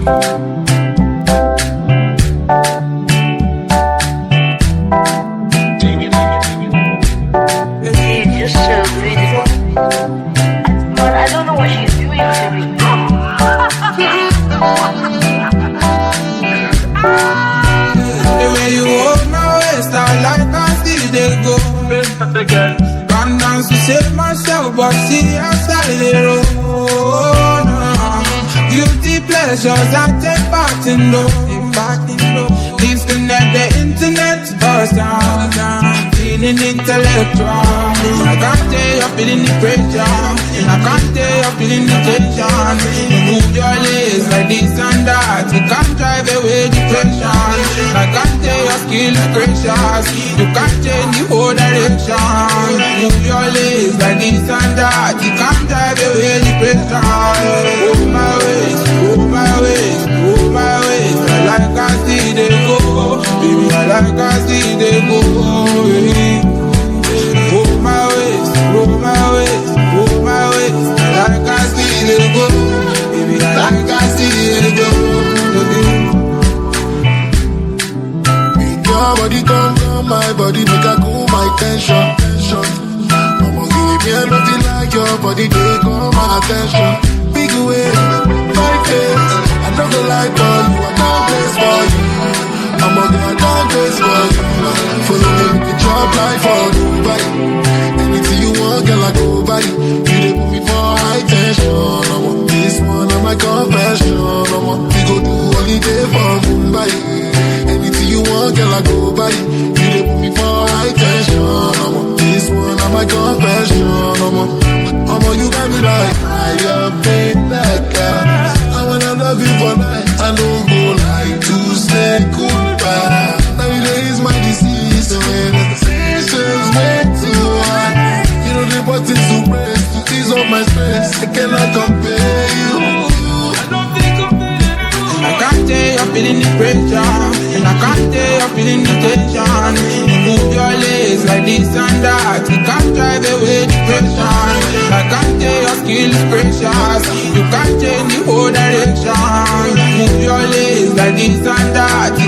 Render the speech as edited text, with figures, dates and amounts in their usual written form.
But I don't know what she's doing to me. The way you hold my waist, I like I see they go. Gone dance to save myself, but see outside the road. Guilty pleasures I take part in those. Disconnect the internet, burst down. Feeling intellectual. I can't tell you're feeling the pressure. I can't tell you're feeling the tension. You move your legs like this and that. You can't drive away depression. I can't tell your skill is gracious. You can't change the whole direction. Move your legs like this and that. You can't drive away depression. Oh my ways, oh my ways, oh my ways. I like I see they go. Baby, I like I see they go. Oh my ways, oh my ways, oh my ways. I like I see they go. Baby, I like I see they go. Make your body come, my body make a cool my tension. Mama give me nothing like your body, they call my attention. Big way, my face. I don't go like for you, I can't place for you. I'm a girl, I can't place for you. Follow me, we can chop like for Dubai. Anything you want, girl, I go buy. You dey put me for high tension. I want this one, I'm my confession. I want we go do holiday for Mumbai. Anything you want, girl, I go buy. You dey put me for high tension. I want this one, I'm my confession. I want you got me like fire, pain like gas. I wanna love you for life. I don't go like to say goodbye. Now you is my disease, so when the decisions way too high. You know the buttons to press to ease up my stress. I cannot compare you. I can't tell you're feeling the pressure, and I can't tell you're feeling the tension. You move your legs like this and that. You can't drive away depression. I can't tell your skill is precious. You can't change the whole direction. You move your legs like this and that. You